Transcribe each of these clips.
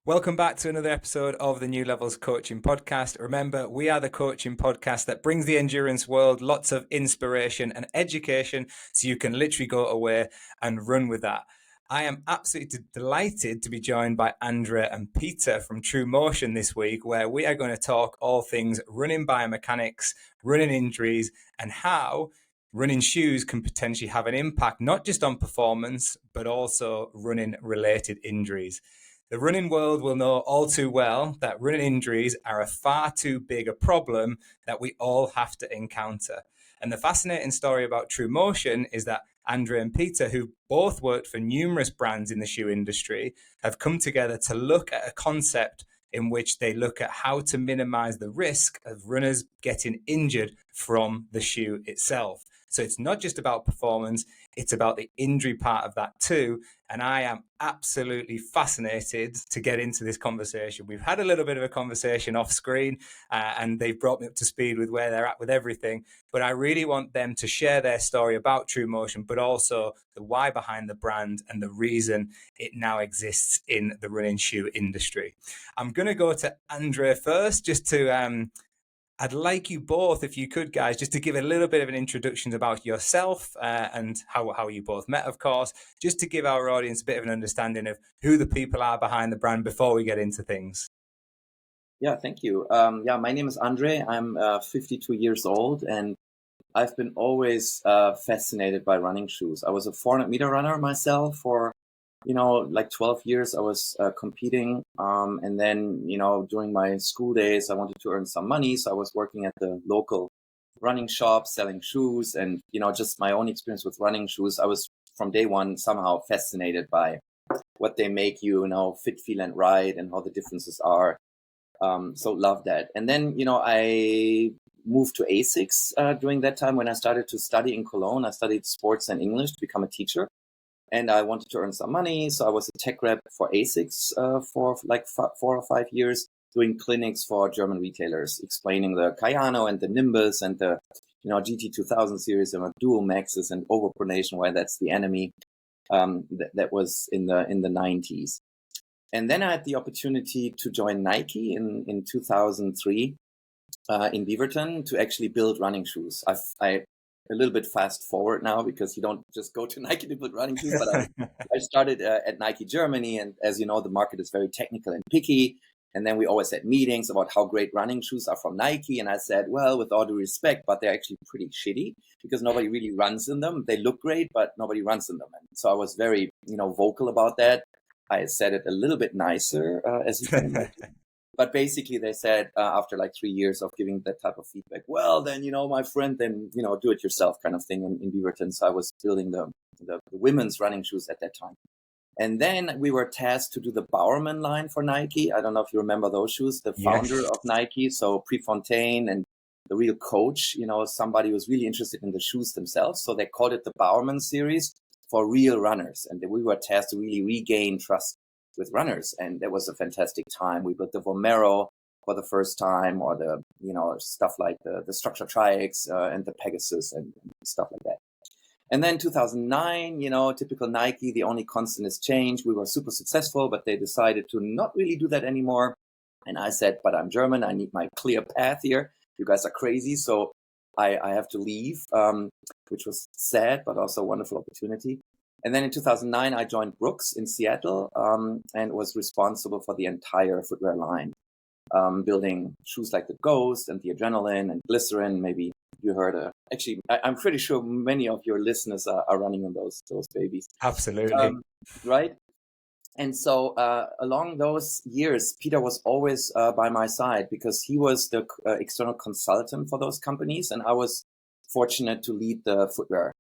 Welcome back to another episode of the New Levels Coaching Podcast. Remember, we are the coaching podcast that brings the endurance world lots of inspiration and education so you can literally go away and run with that. I am absolutely delighted to be joined by Andrea and Peter from True Motion this week, where we are going to talk all things running biomechanics, running injuries, and how running shoes can potentially have an impact not just on performance, but also running related injuries. The running world will know all too well that running injuries are a far too big a problem that we all have to encounter. And the fascinating story about True Motion is that Andrea and Peter, who both worked for numerous brands in the shoe industry, have come together to look at a concept in which they look at how to minimize the risk of runners getting injured from the shoe itself. So it's not just about performance, it's about the injury part of that too. And I am absolutely fascinated to get into this conversation. We've had a little bit of a conversation off screen and they've brought me up to speed with where they're at with everything. But I really want them to share their story about True Motion, but also the why behind the brand and the reason it now exists in the running shoe industry. I'm going to go to Andrea first, just to I'd like you both, if you could, guys, just to give a little bit of an introduction about yourself and how you both met, of course, just to give our audience a bit of an understanding of who the people are behind the brand before we get into things. Yeah, thank you. My name is Andre. I'm 52 years old, and I've been always fascinated by running shoes. I was a 400-meter runner myself for, like 12 years. I was competing. And then, during my school days, I wanted to earn some money. So I was working at the local running shop, selling shoes. And, just my own experience with running shoes, I was from day one somehow fascinated by what they make you, fit, feel, and ride, and how the differences are. So love that. And then, I moved to ASICS during that time when I started to study in Cologne. I studied sports and English to become a teacher. And I wanted to earn some money. So I was a tech rep for ASICS for like 4 or 5 years, doing clinics for German retailers, explaining the Kayano and the Nimbus and the GT2000 series and Dual Maxes and overpronation, why that's the enemy. That was in the 90s. And then I had the opportunity to join Nike in 2003 in Beaverton to actually build running shoes. I a little bit fast forward now because you don't just go to Nike to build running shoes, but I started at Nike Germany. And as you know, the market is very technical and picky. And then we always had meetings about how great running shoes are from Nike. And I said, well, with all due respect, but they're actually pretty shitty because nobody really runs in them. They look great, but nobody runs in them. And so I was very, vocal about that. I said it a little bit nicer, as you can imagine. But basically they said after like 3 years of giving that type of feedback, well, then, my friend, then, do it yourself kind of thing in Beaverton. So I was building the women's running shoes at that time. And then we were tasked to do the Bowerman line for Nike. I don't know if you remember those shoes, the founder of Nike. So Prefontaine and the real coach, somebody who was really interested in the shoes themselves. So they called it the Bowerman series for real runners. And we were tasked to really regain trust with runners. And that was a fantastic time. We built the Vomero for the first time, or the, stuff like the Structure Tri-X and the Pegasus and stuff like that. And then 2009, typical Nike, the only constant is change. We were super successful, but they decided to not really do that anymore. And I said, but I'm German. I need my clear path here. You guys are crazy. So I have to leave, which was sad, but also a wonderful opportunity. And then in 2009, I joined Brooks in Seattle and was responsible for the entire footwear line, building shoes like the Ghost and the Adrenaline and Glycerin. Maybe you heard. Actually, I'm pretty sure many of your listeners are running on those babies. Absolutely. Right. And so along those years, Peter was always by my side because he was the external consultant for those companies. And I was fortunate to lead the footwear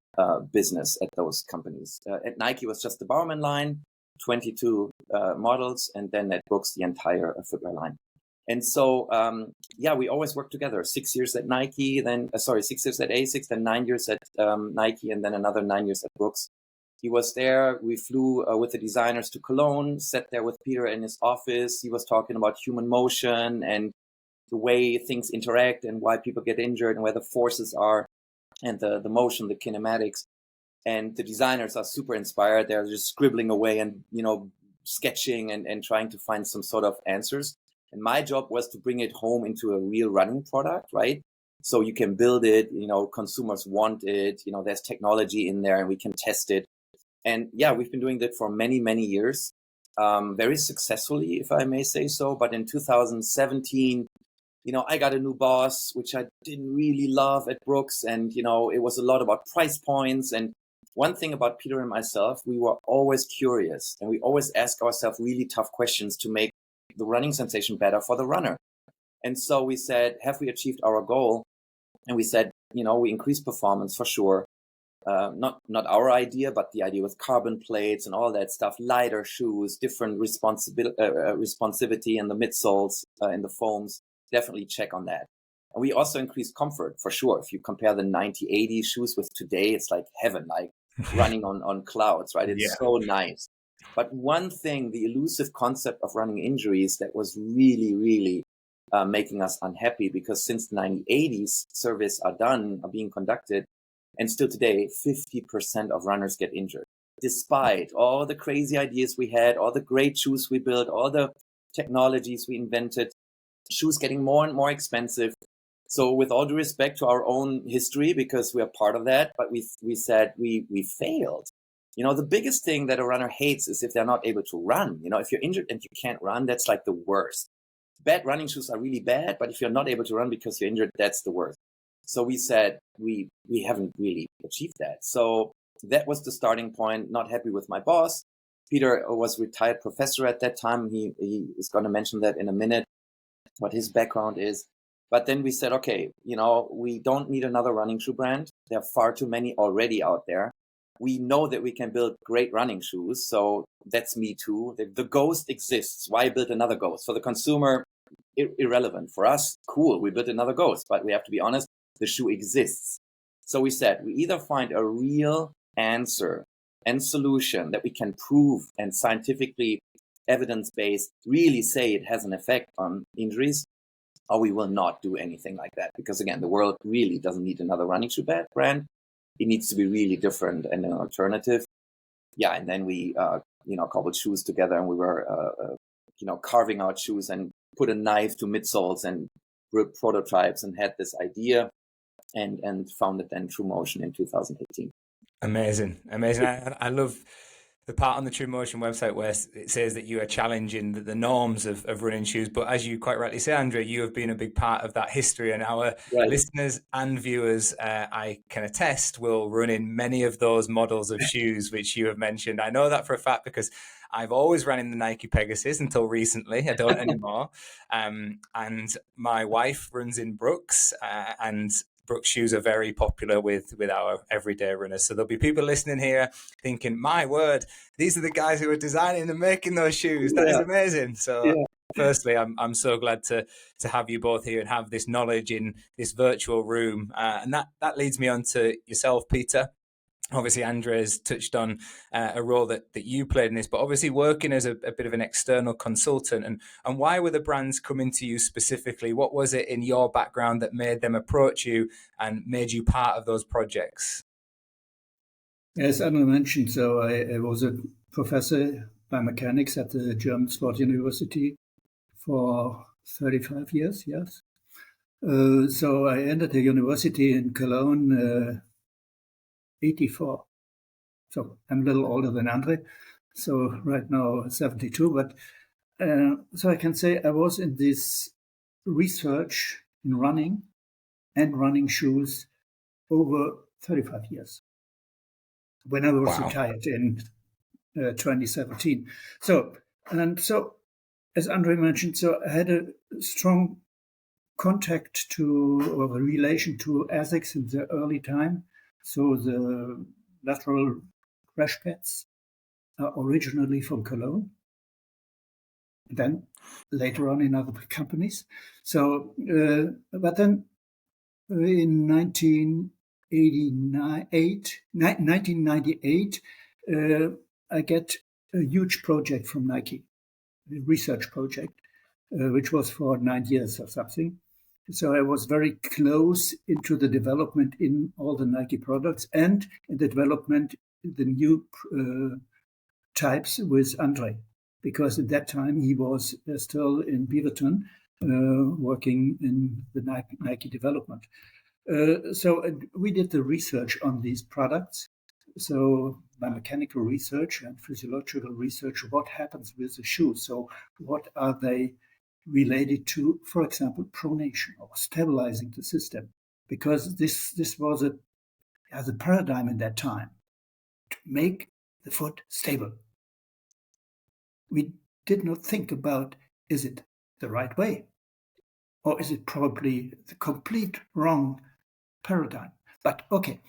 business at those companies. At Nike was just the Bowerman line, 22 models, and then at Brooks, the entire footwear line. And so, we always worked together. 6 years at Nike, 6 years at ASICS, then 9 years at Nike, and then another 9 years at Brooks. He was there. We flew with the designers to Cologne, sat there with Peter in his office. He was talking about human motion and the way things interact and why people get injured and where the forces are and the motion, the kinematics. And the designers are super inspired. They're just scribbling away and, sketching and trying to find some sort of answers. And my job was to bring it home into a real running product, right? So you can build it, consumers want it, there's technology in there and we can test it. And yeah, we've been doing that for many, many years, very successfully, if I may say so. But in 2017, I got a new boss, which I didn't really love at Brooks. And, it was a lot about price points. And one thing about Peter and myself, we were always curious and we always ask ourselves really tough questions to make the running sensation better for the runner. And so we said, have we achieved our goal? And we said, we increased performance for sure. Not our idea, but the idea with carbon plates and all that stuff, lighter shoes, different responsivity in the midsoles, in the foams, definitely check on that. And we also increased comfort for sure. If you compare the 90-80 shoes with today, it's like heaven, like running on clouds, right? It's so nice. But one thing, the elusive concept of running injuries that was really, really making us unhappy, because since the 1980s, surveys are being conducted, and still today, 50% of runners get injured. Despite all the crazy ideas we had, all the great shoes we built, all the technologies we invented, shoes getting more and more expensive. So with all due respect to our own history, because we are part of that, but we said we failed. The biggest thing that a runner hates is if they're not able to run. If you're injured and you can't run, that's like the worst. Bad running shoes are really bad, but if you're not able to run because you're injured, that's the worst. So we said we haven't really achieved that. So that was the starting point. Not happy with my boss. Peter was a retired professor at that time. He is going to mention that in a minute, what his background is. But then we said, okay, we don't need another running shoe brand. There are far too many already out there. We know that we can build great running shoes. So that's me too. The Ghost exists. Why build another Ghost? For the consumer, irrelevant. For us, cool. We built another Ghost. But we have to be honest, the shoe exists. So we said, we either find a real answer and solution that we can prove and scientifically evidence-based really say it has an effect on injuries, or we will not do anything like that. Because again, the world really doesn't need another running shoe brand. It needs to be really different and an alternative. Yeah, and then we, cobbled shoes together, and we were, carving out shoes and put a knife to midsoles and built prototypes and had this idea and founded then True Motion in 2018. Amazing. I love the part on the True Motion website where it says that you are challenging the norms of running shoes. But as you quite rightly say, Andre, you have been a big part of that history, and our listeners and viewers, I can attest, will run in many of those models of shoes which you have mentioned. I know that for a fact because I've always ran in the Nike Pegasus until recently. I don't anymore. And my wife runs in Brooks, and Brooks shoes are very popular with our everyday runners. So there'll be people listening here thinking, my word, these are the guys who are designing and making those shoes. That is amazing. So firstly, I'm so glad to have you both here and have this knowledge in this virtual room. And that leads me on to yourself, Peter. Obviously, Andre's touched on a role that you played in this, but obviously working as a bit of an external consultant. And why were the brands coming to you specifically? What was it in your background that made them approach you and made you part of those projects? As Andre mentioned, so I was a professor biomechanics at the German Sport University for 35 years, yes. So I entered the university in Cologne 84. So I'm a little older than Andre. So right now 72, but so I can say I was in this research in running and running shoes over 35 years when I was retired in 2017. So as Andre mentioned, so I had a strong contact or a relation to ASICS in the early time. So the lateral crash pads are originally from Cologne, then later on in other companies. So, but then in 1998, I get a huge project from Nike, a research project, which was for 9 years or something. So I was very close into the development in all the Nike products and in the development the new types with Andre, because at that time he was still in Beaverton, working in the Nike development. So we did the research on these products. So biomechanical research and physiological research, what happens with the shoes? So what are they related to, for example, pronation or stabilizing the system? Because this was a paradigm in that time to make the foot stable. We did not think about, is it the right way? Or is it probably the complete wrong paradigm? But okay,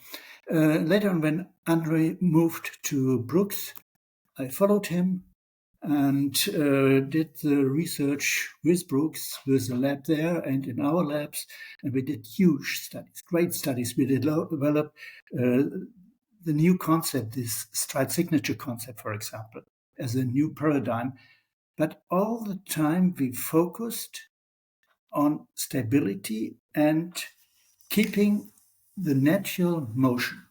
later on when Andre moved to Brooks, I followed him and did the research with Brooks, with the lab there and in our labs. And we did huge studies, great studies. We developed the new concept, this stride signature concept, for example, as a new paradigm. But all the time we focused on stability and keeping the natural motion,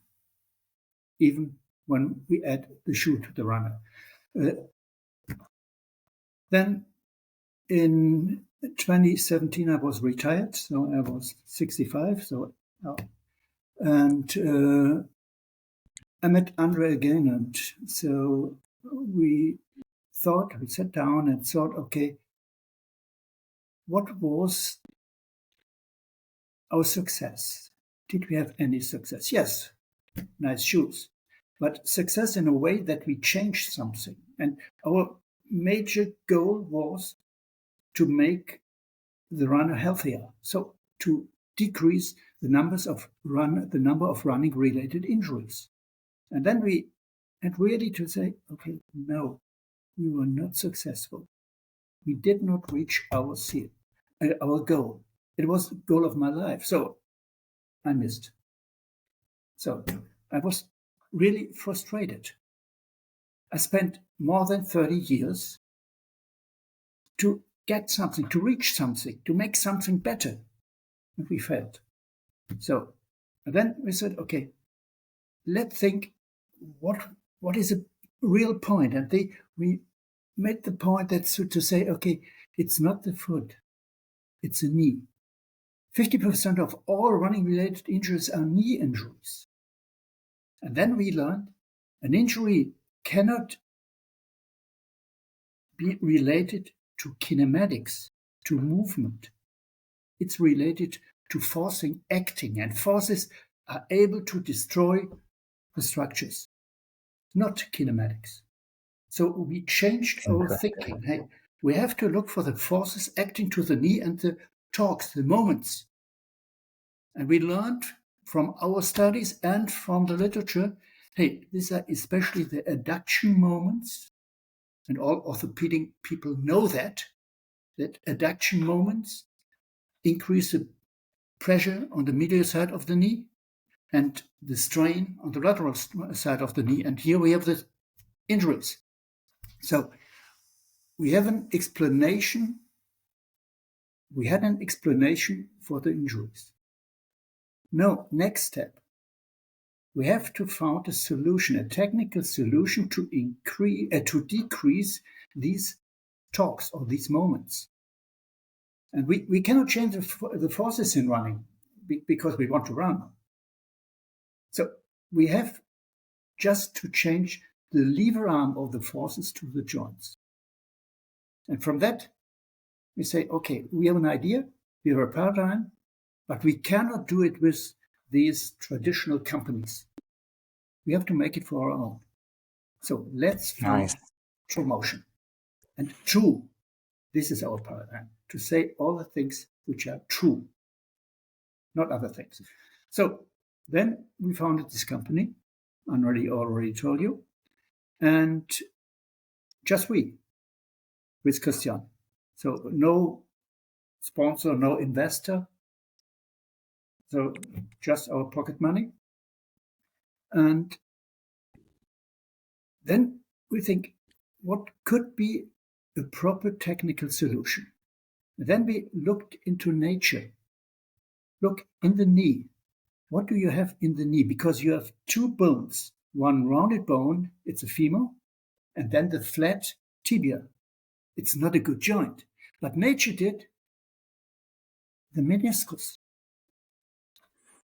even when we add the shoe to the runner. Then in 2017, I was retired, so I was 65. And I met Andre again, and so we sat down and thought, okay, what was our success? Did we have any success? Yes, nice shoes, but success in a way that we changed something. And our major goal was to make the runner healthier, so to decrease the number of running-related injuries. And then we had really to say, okay, no, we were not successful. We did not reach our goal. It was the goal of my life, so I missed. So I was really frustrated. I spent more than 30 years to get something, to reach something, to make something better. And we failed. So then we said, okay, let's think what is a real point. And we made the point that's to say, okay, it's not the foot, it's the knee. 50% of all running-related injuries are knee injuries. And then we learned an injury cannot be related to kinematics, to movement. It's related to forcing, acting, and forces are able to destroy the structures, not kinematics. So we changed our thinking. Hey, we have to look for the forces acting to the knee and the torques, the moments. And we learned from our studies and from the literature, hey, these are especially the adduction moments, and all orthopedic people know that adduction moments increase the pressure on the medial side of the knee and the strain on the lateral side of the knee. And here we have the injuries. So we have an explanation. We had an explanation for the injuries. No, next step. We have to find a solution, a technical solution to decrease these torques or these moments. And we cannot change the forces in running because we want to run. So we have just to change the lever arm of the forces to the joints. And from that, we say, okay, we have an idea, we have a paradigm, but we cannot do it with these traditional companies. We have to make it for our own. So let's find true motion. And true, this is our paradigm, to say all the things which are true, not other things. So then we founded this company, I already told you, and just we, with Christian. So no sponsor, no investor. So just our pocket money. And then we think, what could be a proper technical solution? And then we looked into nature. Look in the knee. What do you have in the knee? Because you have two bones. One rounded bone, it's a femur, and then the flat tibia. It's not a good joint. But nature did the meniscus.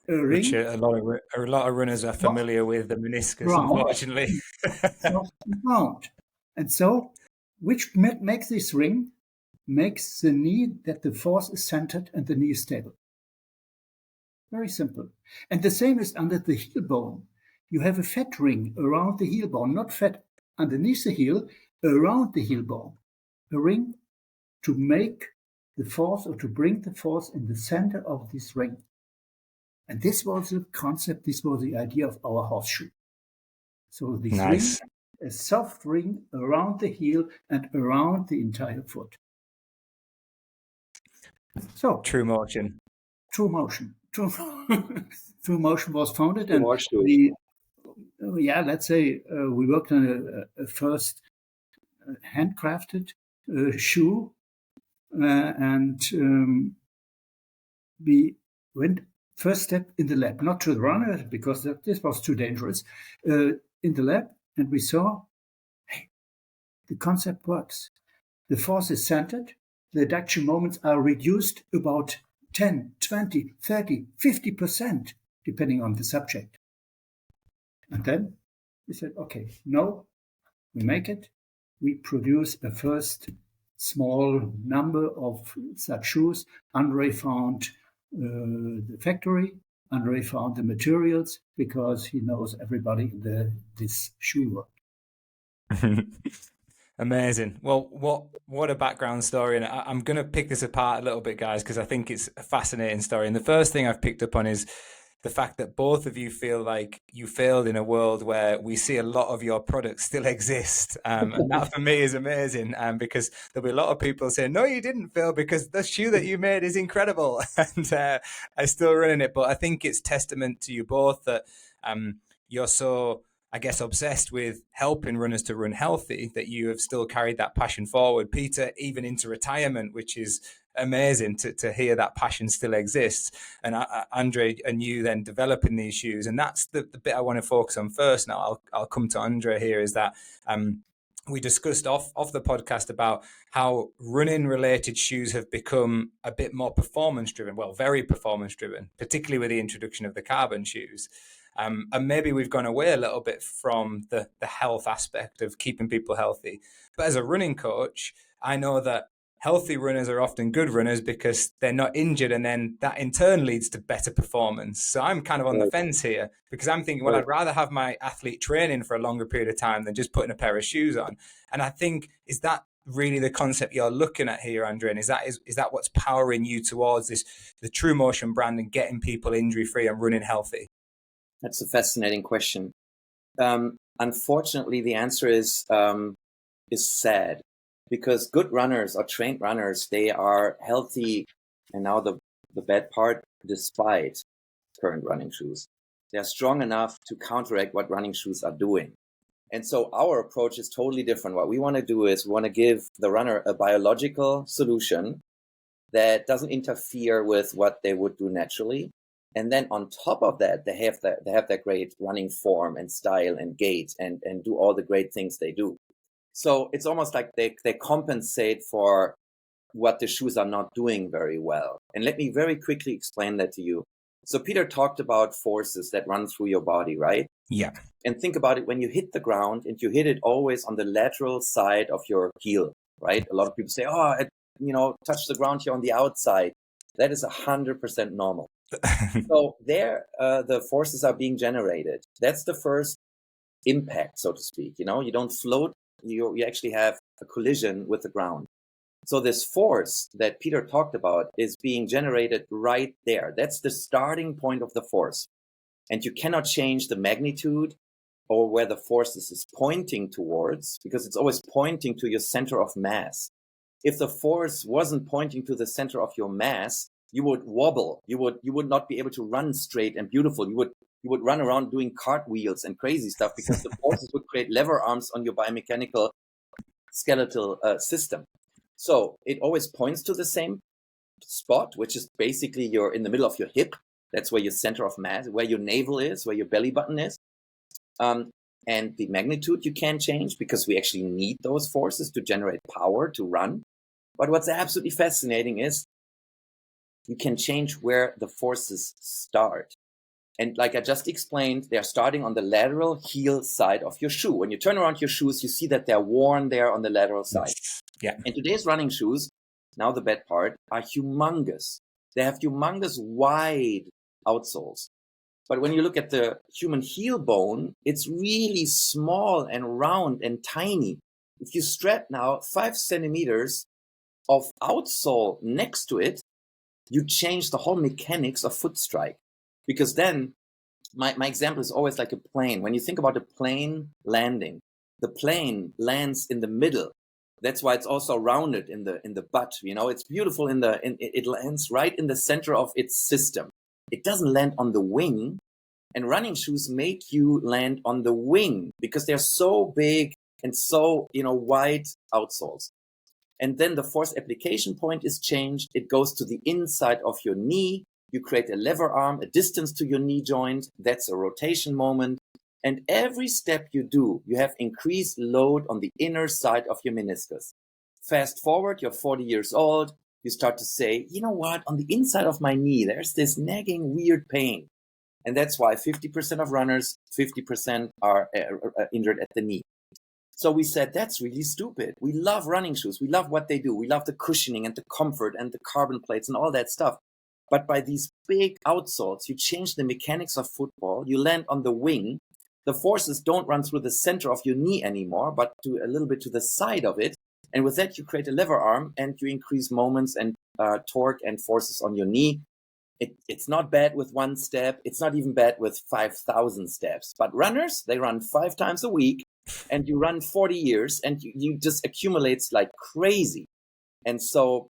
A Which ring, a lot of runners are familiar with, the meniscus, round, unfortunately. soft and round. And so, which makes this ring? Makes the knee that the force is centered and the knee is stable. Very simple. And the same is under the heel bone. You have a fat ring around the heel bone, not fat underneath the heel, around the heel bone. A ring to make the force or to bring the force in the center of this ring. And this was the concept, this was the idea of our horseshoe. So this Nice. ring, a soft ring around the heel and around the entire foot. So True motion. True Motion. True Motion was founded, and Horseshoe. let's say we worked on a first handcrafted shoe, and we went first step in the lab, not to the runner because this was too dangerous. In the lab, and we saw, hey, the concept works. The force is centered. The adduction moments are reduced about 10, 20, 30, 50%, depending on the subject. And then we said, okay, no, we make it. We produce a first small number of such shoes. Andre found the factory. Andre found the materials because he knows everybody in this shoe world. Amazing. Well, what a background story. And I'm going to pick this apart a little bit, guys, because I think it's a fascinating story. And the first thing I've picked up on is the fact that both of you feel like you failed in a world where we see a lot of your products still exist. And that for me is amazing, because there'll be a lot of people saying, no, you didn't fail because the shoe that you made is incredible. And I still run in it. But I think it's testament to you both that you're so, I guess, obsessed with helping runners to run healthy, that you have still carried that passion forward, Peter, even into retirement, which is amazing to hear that passion still exists. And Andre and you then developing these shoes. And that's the bit I want to focus on first. Now I'll come to Andre here, is that we discussed off the podcast about how running related shoes have become a bit more performance driven, well, very performance driven, particularly with the introduction of the carbon shoes. And maybe we've gone away a little bit from the health aspect of keeping people healthy. But as a running coach, I know that healthy runners are often good runners because they're not injured, and then that in turn leads to better performance. So I'm kind of on the fence here because I'm thinking, well, I'd rather have my athlete training for a longer period of time than just putting a pair of shoes on. And I think, is that really the concept you're looking at here, Andre? And is that what's powering you towards the True Motion brand and getting people injury free and running healthy? That's a fascinating question. Unfortunately, the answer is sad, because good runners or trained runners, they are healthy. And now the bad part, despite current running shoes, they're strong enough to counteract what running shoes are doing. And so our approach is totally different. What we want to do is we want to give the runner a biological solution that doesn't interfere with what they would do naturally. And then on top of that, they have that great running form and style and gait and do all the great things they do. So it's almost like they compensate for what the shoes are not doing very well. And let me very quickly explain that to you. So Peter talked about forces that run through your body, right? Yeah. And think about it, when you hit the ground, and you hit it always on the lateral side of your heel, right? A lot of people say, oh, touch the ground here on the outside. That is 100% normal. So there, the forces are being generated. That's the first impact, so to speak. You don't float. You actually have a collision with the ground. So this force that Peter talked about is being generated right there. That's the starting point of the force. And you cannot change the magnitude or where the force is pointing towards, because it's always pointing to your center of mass. If the force wasn't pointing to the center of your mass, you would wobble. You would not be able to run straight and beautiful. You would run around doing cartwheels and crazy stuff, because the forces would create lever arms on your biomechanical skeletal system. So it always points to the same spot, which is basically you're in the middle of your hip. That's where your center of mass, where your navel is, where your belly button is. and the magnitude you can't change because we actually need those forces to generate power to run. But what's absolutely fascinating is you can change where the forces start. And like I just explained, they're starting on the lateral heel side of your shoe. When you turn around your shoes, you see that they're worn there on the lateral side. Yeah. And today's running shoes, now the bad part, are humongous. They have humongous wide outsoles. But when you look at the human heel bone, it's really small and round and tiny. If you strap now 5 centimeters of outsole next to it, you change the whole mechanics of foot strike. Because then, my example is always like a plane. When you think about a plane landing, the plane lands in the middle. That's why it's also rounded in the butt. It's beautiful it lands right in the center of its system. It doesn't land on the wing. And running shoes make you land on the wing because they're so big and so, wide outsoles. And then the force application point is changed. It goes to the inside of your knee. You create a lever arm, a distance to your knee joint. That's a rotation moment. And every step you do, you have increased load on the inner side of your meniscus. Fast forward, you're 40 years old. You start to say, you know what? On the inside of my knee, there's this nagging weird pain. And that's why 50% of runners, 50% are injured at the knee. So we said, that's really stupid. We love running shoes. We love what they do. We love the cushioning and the comfort and the carbon plates and all that stuff. But by these big outsoles, you change the mechanics of football. You land on the wing. The forces don't run through the center of your knee anymore, but to a little bit to the side of it. And with that, you create a lever arm and you increase moments and torque and forces on your knee. It's not bad with 1 step. It's not even bad with 5,000 steps. But runners, they run 5 times a week. And you run 40 years and you just accumulates like crazy. And so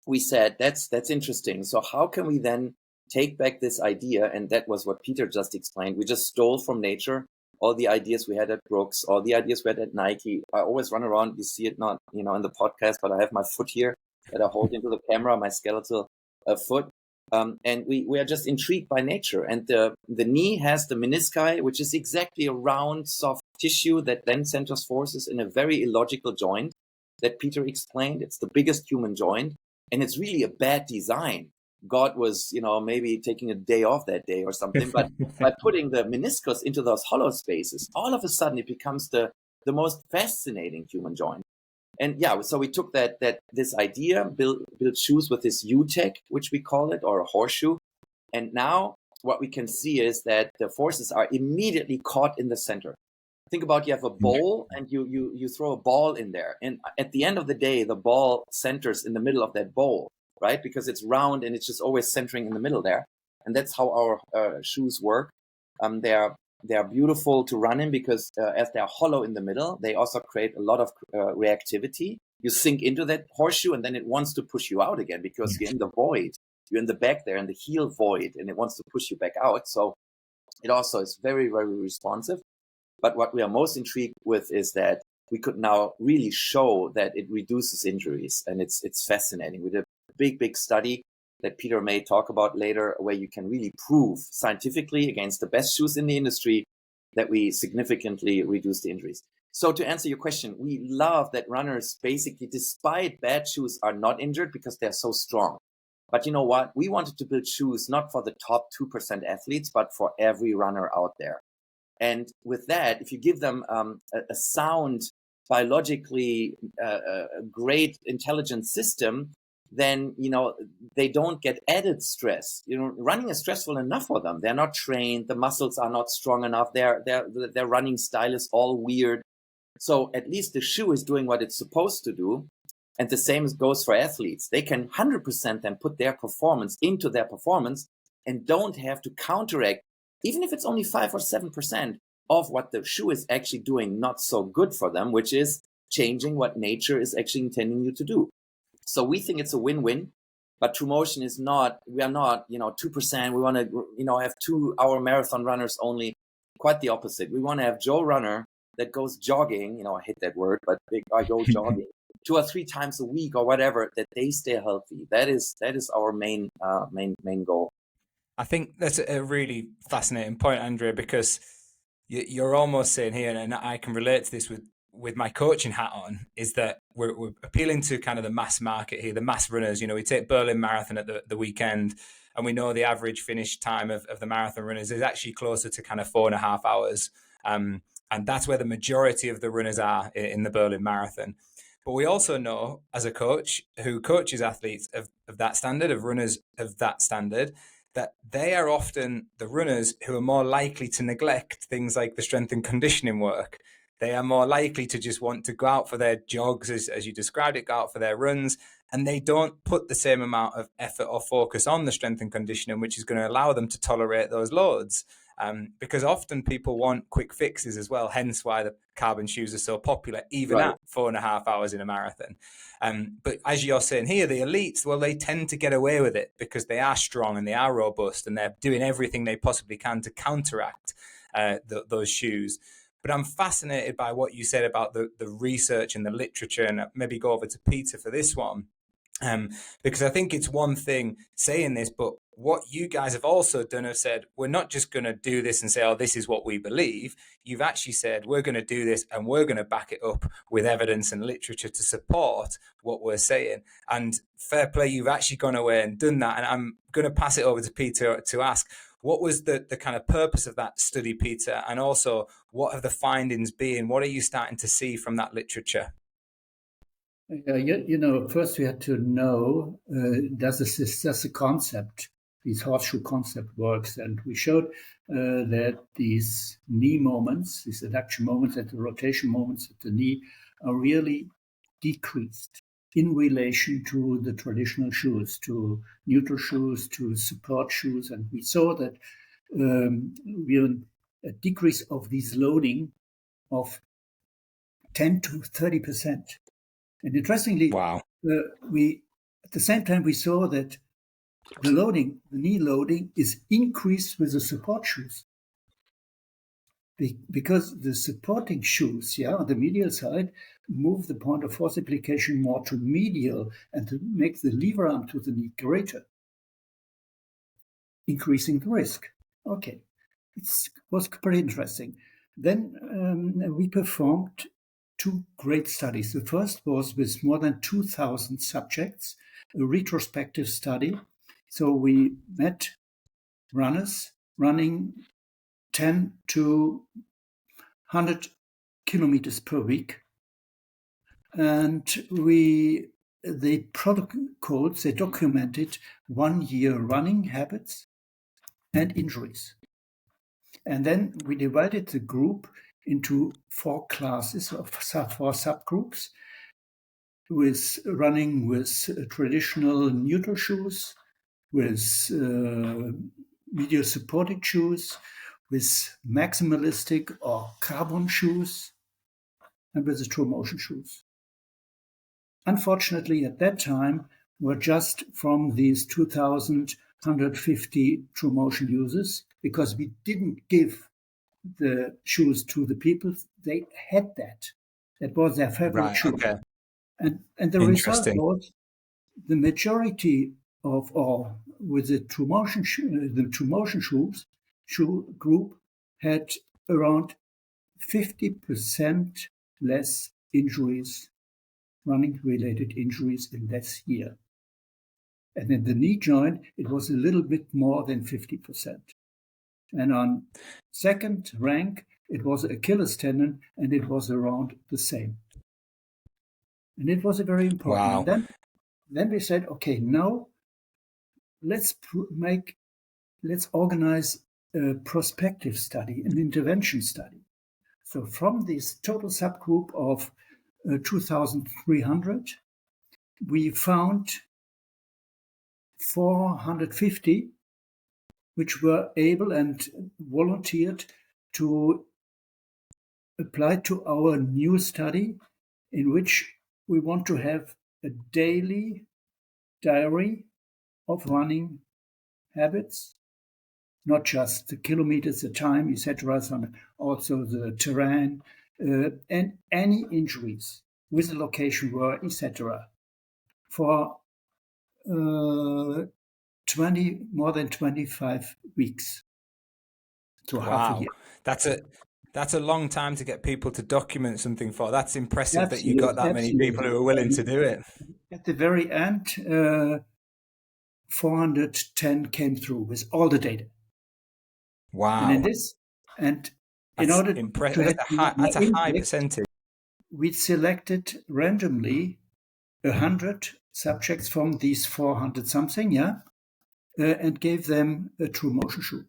we said, that's interesting. So how can we then take back this idea? And that was what Peter just explained. We just stole from nature all the ideas we had at Brooks, all the ideas we had at Nike. I always run around. You see it not, in the podcast, but I have my foot here that I hold into the camera, my skeletal foot. And we are just intrigued by nature. And the knee has the menisci, which is exactly a round, soft tissue that then centers forces in a very illogical joint that Peter explained. It's the biggest human joint, and it's really a bad design. God was, maybe taking a day off that day or something. But by putting the meniscus into those hollow spaces, all of a sudden it becomes the most fascinating human joint. And yeah, so we took this idea, build shoes with this U-tech, which we call it, or a horseshoe. And now what we can see is that the forces are immediately caught in the center. Think about, you have a bowl and you throw a ball in there. And at the end of the day, the ball centers in the middle of that bowl, right? Because it's round and it's just always centering in the middle there. And that's how our shoes work. They are beautiful to run in because as they're hollow in the middle, they also create a lot of reactivity. You sink into that horseshoe and then it wants to push you out again because you're in the void. You're in the back there in the heel void and it wants to push you back out. So it also is very, very responsive. But what we are most intrigued with is that we could now really show that it reduces injuries. And it's fascinating. We did a big study that Peter may talk about later, where you can really prove scientifically against the best shoes in the industry that we significantly reduce the injuries. So to answer your question, we love that runners basically, despite bad shoes, are not injured because they're so strong. But you know what? We wanted to build shoes not for the top 2% athletes, but for every runner out there. And with that, if you give them a sound, biologically great, intelligent system, then, they don't get added stress. Running is stressful enough for them. They're not trained. The muscles are not strong enough. Their running style is all weird. So at least the shoe is doing what it's supposed to do. And the same goes for athletes. They can 100% then put their performance into their performance and don't have to counteract, even if it's only 5 or 7% of what the shoe is actually doing not so good for them, which is changing what nature is actually intending you to do. So we think it's a win-win, but True Motion is not, we are not, 2%. We want to, have 2-hour marathon runners only. Quite the opposite. We want to have Joe Runner that goes jogging, I hate that word, but I go jogging 2 or 3 times a week or whatever, that they stay healthy. That is our main goal. I think that's a really fascinating point, Andrea, because You're almost saying here, and I can relate to this with my coaching hat on, is that we're appealing to kind of the mass market here, the mass runners. You know, we take Berlin Marathon at the weekend, and we know the average finish time of the marathon runners is actually closer to kind of 4.5 hours. And that's where the majority of the runners are in the Berlin Marathon. But we also know, as a coach who coaches athletes of that standard, of runners of that standard, that they are often the runners who are more likely to neglect things like the strength and conditioning work. They are more likely to just want to go out for their jogs, as you described it, go out for their runs, and they don't put the same amount of effort or focus on the strength and conditioning, which is going to allow them to tolerate those loads. Because often people want quick fixes as well, hence why the carbon shoes are so popular, even Right. at 4.5 hours in a marathon. But as you're saying here, the elites, well, they tend to get away with it because they are strong and they are robust and they're doing everything they possibly can to counteract those shoes. But I'm fascinated by what you said about the research and the literature, and maybe go over to Peter for this one. Because I think it's one thing saying this, but what you guys have also done have said, we're not just going to do this and say, oh, this is what we believe. You've actually said, we're going to do this and we're going to back it up with evidence and literature to support what we're saying. And fair play, you've actually gone away and done that. And I'm going to pass it over to Peter to ask, what was the kind of purpose of that study, Peter? And also, what have the findings been? What are you starting to see from that literature? First we had to know, does the concept, this horseshoe concept works? And we showed that these knee moments, these adduction moments and the rotation moments at the knee are really decreased in relation to the traditional shoes, to neutral shoes, to support shoes. And we saw that we had a decrease of this loading of 10 to 30%. And interestingly, Wow. we at the same time we saw that the loading, the knee loading, is increased with the support shoes, because the supporting shoes, on the medial side, move the point of force application more to medial and to make the lever arm to the knee greater, increasing the risk. Okay, it was pretty interesting. Then we performed two great studies. The first was with more than 2,000 subjects, a retrospective study. So we met runners running 10 to 100 kilometers per week. And they documented 1 year running habits and injuries. And then we divided the group into 4 classes of 4 subgroups, with running with traditional neutral shoes, with medial supported shoes, with maximalistic or carbon shoes, and with the true motion shoes. Unfortunately, at that time, were just from these 2,150 true motion users, because we didn't give the shoes to the people. They had that. That was their favorite shoe. Okay. And the result was the majority of all with the true motion shoe group had around 50% less injuries, running related injuries in that year. And in the knee joint, it was a little bit more than 50%. And on second rank, it was Achilles tendon, and it was around the same. And it was a very important. Wow. And then we said, okay, now let's organize a prospective study, an intervention study. So from this total subgroup of 2,300, we found 450 which were able and volunteered to apply to our new study, in which we want to have a daily diary of running habits, not just the kilometers, the time, etc., also the terrain, and any injuries with the location where, etc., for more than 25 weeks to half a year. That's That's a long time to get people to document something for. That's impressive that you got Absolutely, that many people who are willing to do it. At the very end, 410 came through with all the data. Wow. And in this, and in order to have that's a high impact, percentage. we selected randomly 100 subjects from these 400 something, and gave them a true motion shoe.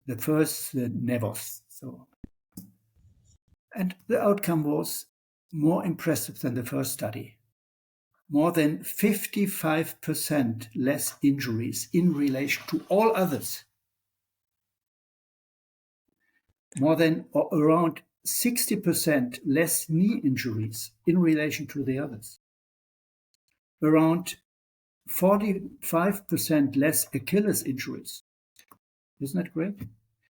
The first, the Nevos. So, and the outcome was more impressive than the first study. More than 55% less injuries in relation to all others. More than or around 60% less knee injuries in relation to the others. Around 45% less Achilles injuries. Isn't that great?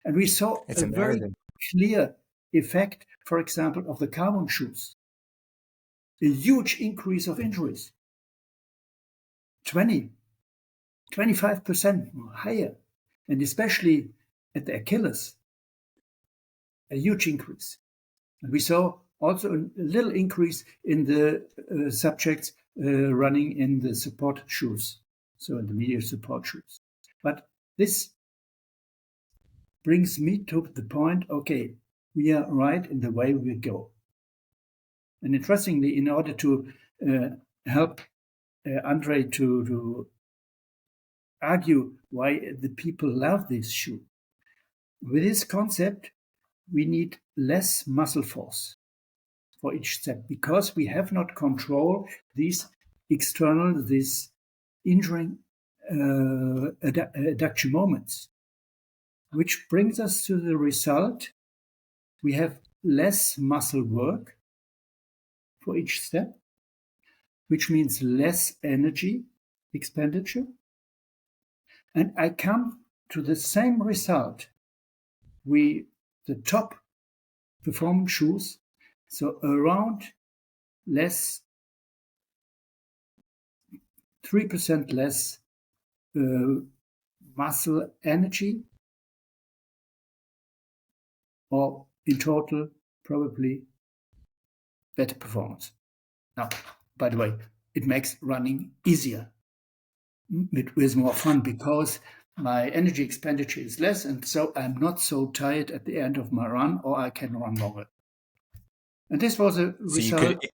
And we saw It's a very amazing. clear effect, for example, of the carbon shoes. A huge increase of injuries. 25% higher. And especially at the Achilles, a huge increase. And we saw also a little increase in the subjects running in the support shoes, so in the medial support shoes. But this brings me to the point, okay, we are right in the way we go. And interestingly, in order to help Andre to argue why the people love this shoe, with this concept, we need less muscle force for each step because we have not control these external, these injuring adduction moments, which brings us to the result we have less muscle work for each step, which means less energy expenditure. And I come to the same result. The top performance shoes, so around 3% less muscle energy, or in total, probably better performance. Now, by the way, it makes running easier. It is more fun because my energy expenditure is less, and so I'm not so tired at the end of my run, or I can run longer. And this was a result. So you could,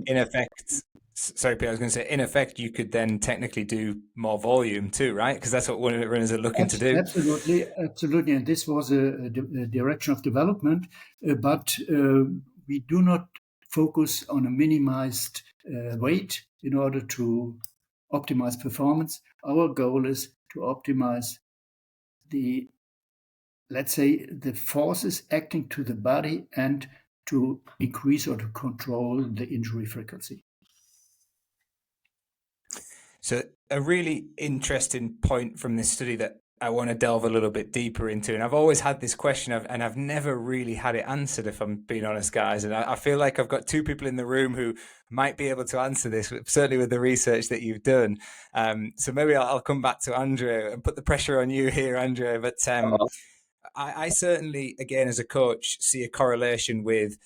in effect, sorry, Peter, I was going to say, in effect, you could then technically do more volume too, right? Because that's what runners are looking to do. Absolutely. And this was a direction of development, but we do not focus on a minimized weight in order to optimize performance. Our goal is to optimize the forces acting to the body and to increase or to control the injury frequency. So a really interesting point from this study that I want to delve a little bit deeper into, and I've always had this question and I've never really had it answered, if I'm being honest, guys. And I feel like I've got two people in the room who might be able to answer this, certainly with the research that you've done. So maybe I'll come back to Andrea and put the pressure on you here, Andrea. But I certainly, again, as a coach, see a correlation with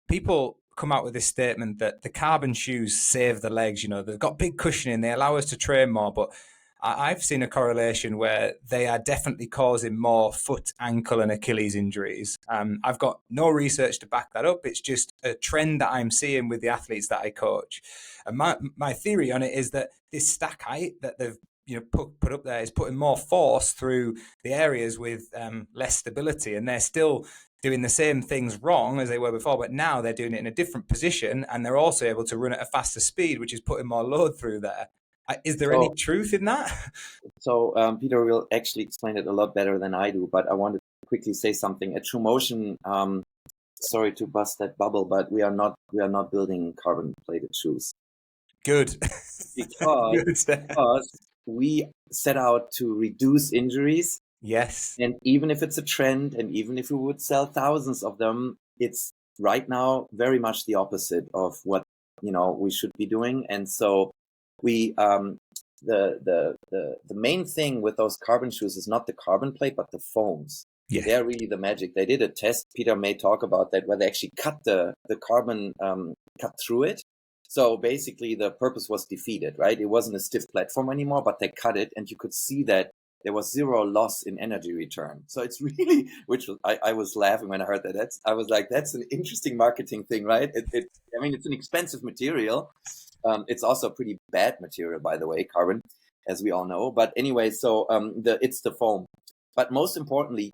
people come out with this statement that the carbon shoes save the legs. You know, they've got big cushioning, they allow us to train more, but I've seen a correlation where they are definitely causing more foot, ankle, and Achilles injuries. I've got no research to back that up. It's just a trend that I'm seeing with the athletes that I coach. And my theory on it is that this stack height that they've put up there is putting more force through the areas with less stability, and they're still doing the same things wrong as they were before, but now they're doing it in a different position, and they're also able to run at a faster speed, which is putting more load through there. Is there any truth in that? So Peter will actually explain it a lot better than I do, but I wanted to quickly say something. At True Motion, sorry to bust that bubble, but we are not building carbon plated shoes. Good. because we set out to reduce injuries. Yes. And even if it's a trend, and even if we would sell thousands of them, it's right now very much the opposite of what we should be doing. And so we the main thing with those carbon shoes is not the carbon plate, but the foams. Yeah. They're really the magic. They did a test, Peter may talk about that, where they actually cut the carbon, cut through it. So basically the purpose was defeated, right? It wasn't a stiff platform anymore, but they cut it, and you could see that there was zero loss in energy return. So it's really, I was laughing when I heard that. I was like, that's an interesting marketing thing, right? I mean, it's an expensive material. It's also a pretty bad material, by the way, carbon, as we all know. But anyway, so it's the foam. But most importantly,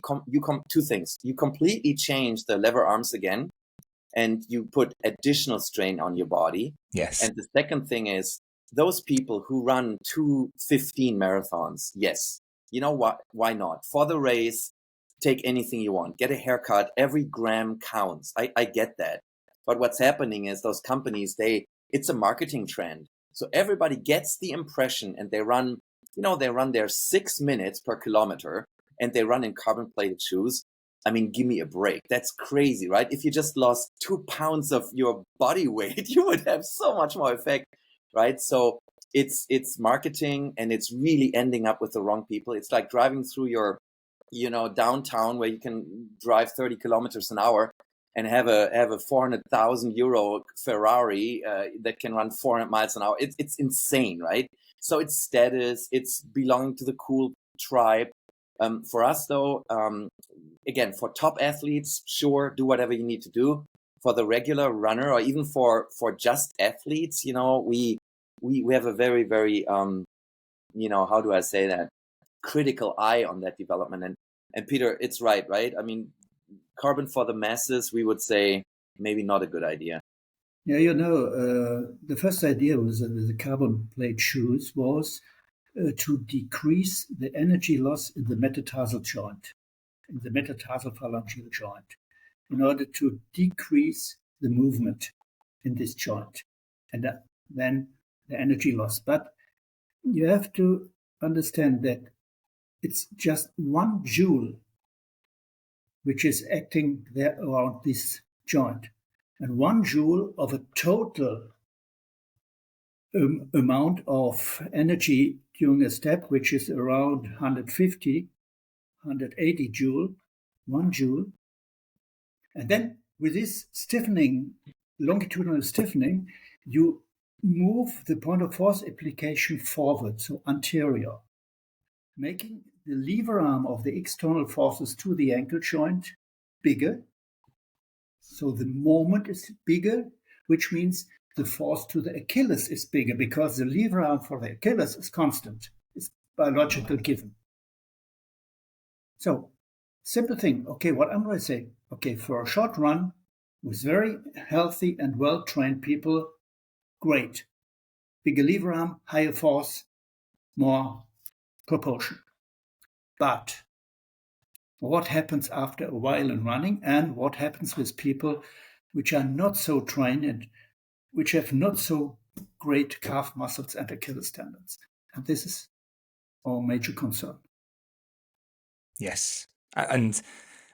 two things. You completely change the lever arms again, and you put additional strain on your body. Yes. And the second thing is, those people who run 2:15 marathons, yes, you know what? Why not? For the race, take anything you want. Get a haircut. Every gram counts. I get that. But what's happening is those companies, it's a marketing trend. So everybody gets the impression, and they run their 6 minutes per kilometer, and they run in carbon plated shoes. I mean, give me a break. That's crazy, right? If you just lost 2 pounds of your body weight, you would have so much more effect, right? So it's marketing, and it's really ending up with the wrong people. It's like driving through your, downtown, where you can drive 30 kilometers an hour and have a 400,000 euro Ferrari that can run 400 miles an hour. It's insane, right? So it's status, it's belonging to the cool tribe. For us, though, again, for top athletes, sure, do whatever you need to do. For the regular runner, or even for just athletes, we have a very, very, how do I say that, critical eye on that development. And Peter, it's right? I mean, carbon for the masses, we would say maybe not a good idea. Yeah, the first idea with the carbon plate shoes was to decrease the energy loss in the metatarsal joint, in the metatarsophalangeal joint, in order to decrease the movement in this joint, and then the energy loss. But you have to understand that it's just 1 joule which is acting there around this joint, and 1 joule of a total amount of energy during a step, which is around 150, 180 joule, 1 joule. And then with this stiffening, longitudinal stiffening, you move the point of force application forward, so anterior, making the lever arm of the external forces to the ankle joint bigger. So the moment is bigger, which means the force to the Achilles is bigger, because the lever arm for the Achilles is constant. It's biological given. So, simple thing. Okay, what I'm going to say, okay, for a short run with very healthy and well-trained people, great. Bigger lever arm, higher force, more proportion. But what happens after a while in running, and what happens with people which are not so trained and which have not so great calf muscles and Achilles tendons? And this is our major concern. Yes. And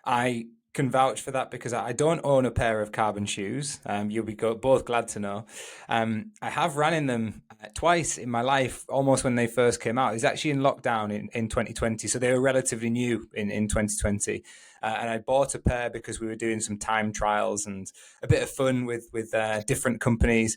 I can vouch for that, because I don't own a pair of carbon shoes. You'll be both glad to know. I have ran in them twice in my life, almost when they first came out. It was actually in lockdown in 2020. So they were relatively new in 2020. And I bought a pair because we were doing some time trials and a bit of fun with different companies.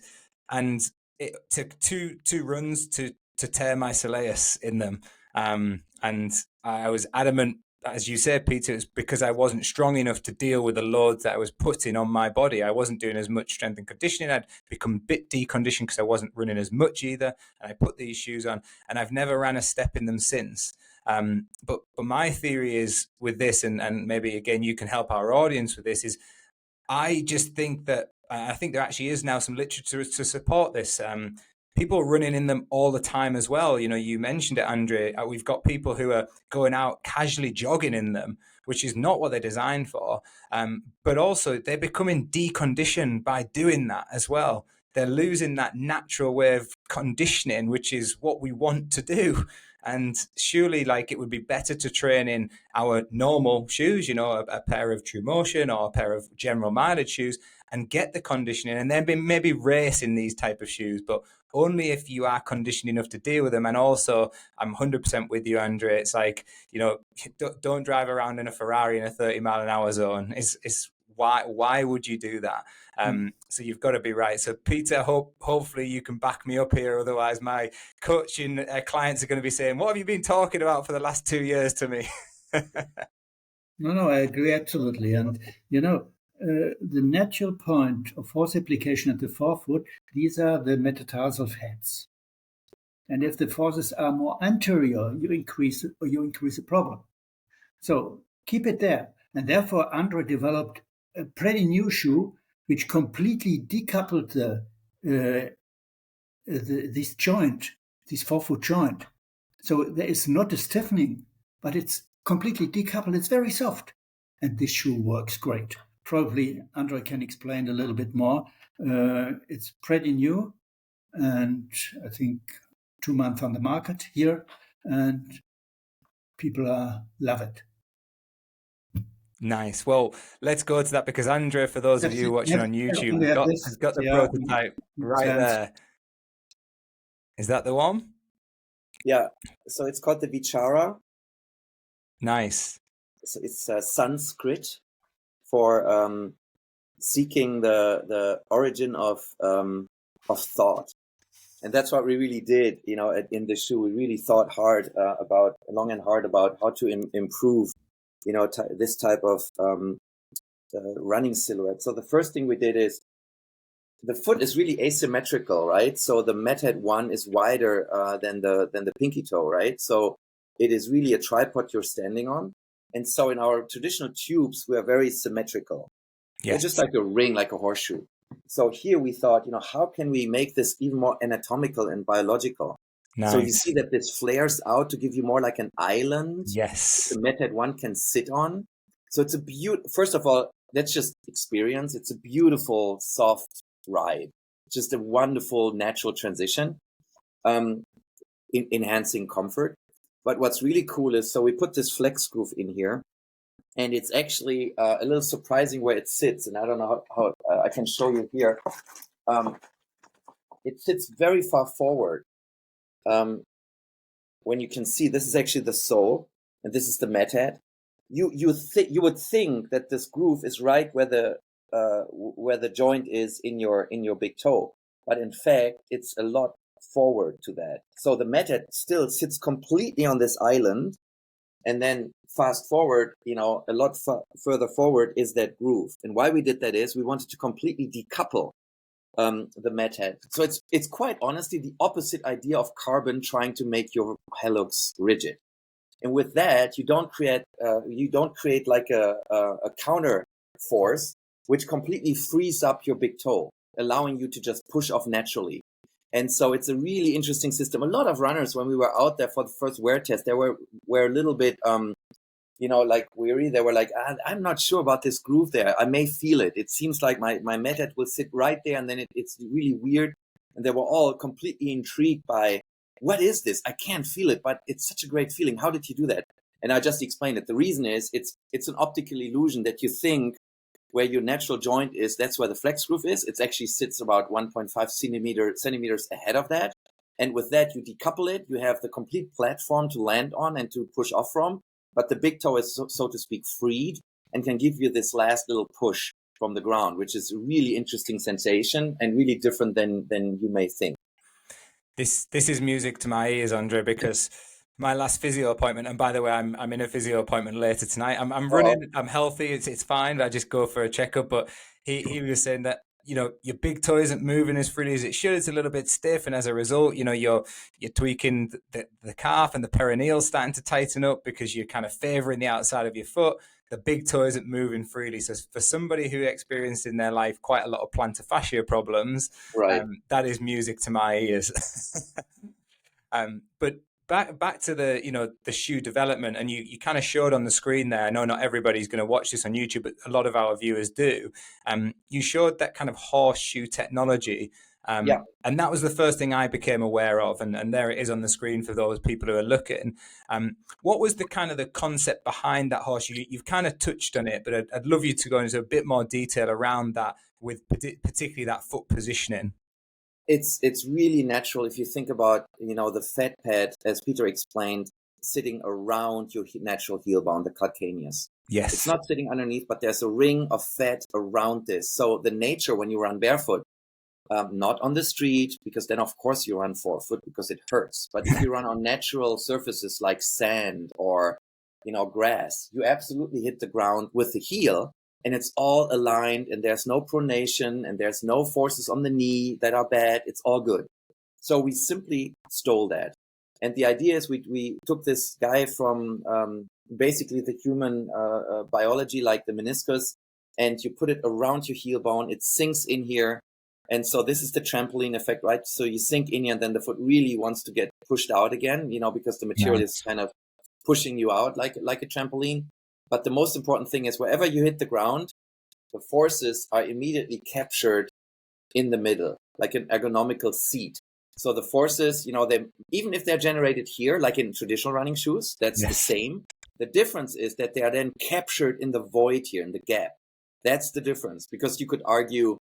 And it took two runs to tear my soleus in them. And I was adamant, as you said, Peter, it's because I wasn't strong enough to deal with the loads that I was putting on my body. I wasn't doing as much strength and conditioning. I'd become a bit deconditioned because I wasn't running as much either. And I put these shoes on, and I've never ran a step in them since. But my theory is with this, and maybe again you can help our audience with this, is I just think that I think there actually is now some literature to support this. People are running in them all the time as well. You mentioned it, Andre. We've got people who are going out casually jogging in them, which is not what they're designed for. But also they're becoming deconditioned by doing that as well. They're losing that natural way of conditioning, which is what we want to do. And surely, it would be better to train in our normal shoes, a pair of True Motion or a pair of general mileage shoes, and get the conditioning, and then maybe race in these type of shoes. But only if you are conditioned enough to deal with them. And also, I'm 100% with you, Andre. It's like, don't drive around in a Ferrari in a 30-mile-an-hour zone. It's why would you do that? So you've got to be right. So Peter, hopefully you can back me up here. Otherwise, my coaching clients are going to be saying, "What have you been talking about for the last 2 years to me?" No, I agree absolutely. And the natural point of force application at the forefoot, these are the metatarsal heads. And if the forces are more anterior, you increase the problem. So keep it there. And therefore, Andre developed a pretty new shoe which completely decoupled this forefoot joint. So there is not a stiffening, but it's completely decoupled. It's very soft. And this shoe works great. Probably Andre can explain a little bit more. It's pretty new, and I think 2 months on the market here, and people love it. Nice. Well, let's go to that, because Andre, for those of you watching on YouTube, has got the prototype right there. Is that the one? Yeah. So it's called the Vichara. Nice. So it's Sanskrit for seeking the origin of thought, and that's what we really did. In the shoe, we really thought long and hard about how to improve, this type of running silhouette. So the first thing we did is, the foot is really asymmetrical, right? So the Methead 1 is wider than the pinky toe, right? So it is really a tripod you're standing on. And so in our traditional tubes, we are very symmetrical. Yes. They're just like a ring, like a horseshoe. So here we thought, how can we make this even more anatomical and biological? Nice. So you see that this flares out to give you more like an island. Yes. The Methead 1 can sit on. So it's first of all, that's just experience. It's a beautiful, soft ride. Just a wonderful natural transition, enhancing comfort. But what's really cool is, so we put this flex groove in here, and it's actually a little surprising where it sits. And I don't know how I can show you here. It sits very far forward. When you can see, this is actually the sole, and this is the Methead. You would think that this groove is right where the joint is in your big toe, but in fact, it's a lot forward to that. So the Methead still sits completely on this island, and then fast forward, a lot further forward is that groove. And why we did that is we wanted to completely decouple the Methead. So it's quite honestly the opposite idea of carbon trying to make your hallux rigid. And with that, you don't create like a counter force which completely frees up your big toe, allowing you to just push off naturally. And so it's a really interesting system. A lot of runners, when we were out there for the first wear test, they were a little bit, like weary. They were like, I'm not sure about this groove there. I may feel it. It seems like my Methead will sit right there, and then it's really weird. And they were all completely intrigued by, what is this? I can't feel it, but it's such a great feeling. How did you do that? And I just explained it. The reason is it's an optical illusion that you think where your natural joint is, that's where the flex groove is. It actually sits about 1.5 centimeters ahead of that. And with that, you decouple it. You have the complete platform to land on and to push off from. But the big toe is, so to speak, freed and can give you this last little push from the ground, which is a really interesting sensation and really different than you may think. This is music to my ears, Andre, because my last physio appointment, and by the way, I'm in a physio appointment later tonight. I'm running, I'm healthy, it's fine. I just go for a checkup. But he was saying that, your big toe isn't moving as freely as it should. It's a little bit stiff, and as a result, you're tweaking the calf, and the perineal's starting to tighten up because you're kind of favoring the outside of your foot. The big toe isn't moving freely. So for somebody who experienced in their life quite a lot of plantar fascia problems, right, that is music to my ears. But back to the shoe development, and you kind of showed on the screen there. I know not everybody's going to watch this on YouTube, but a lot of our viewers do. You showed that kind of horseshoe technology. And that was the first thing I became aware of. And there it is on the screen for those people who are looking. What was the kind of the concept behind that horseshoe? You've kind of touched on it, but I'd love you to go into a bit more detail around that, with particularly that foot positioning. It's really natural if you think about, the fat pad, as Peter explained, sitting around your natural heel bone, the calcaneus. Yes. It's not sitting underneath, but there's a ring of fat around this. So the nature, when you run barefoot, not on the street, because then of course you run forefoot because it hurts. But if you run on natural surfaces like sand or, grass, you absolutely hit the ground with the heel, and it's all aligned, and there's no pronation, and there's no forces on the knee that are bad. It's all good. So we simply stole that. And the idea is we took this guy from basically the human biology, like the meniscus, and you put it around your heel bone. It sinks in here. And so this is the trampoline effect, right? So you sink in here, and then the foot really wants to get pushed out again, because the material is kind of pushing you out like a trampoline. But the most important thing is wherever you hit the ground, the forces are immediately captured in the middle, like an ergonomical seat. So the forces, they, even if they're generated here, like in traditional running shoes, that's the same. The difference is that they are then captured in the void here, in the gap. That's the difference, because you could argue,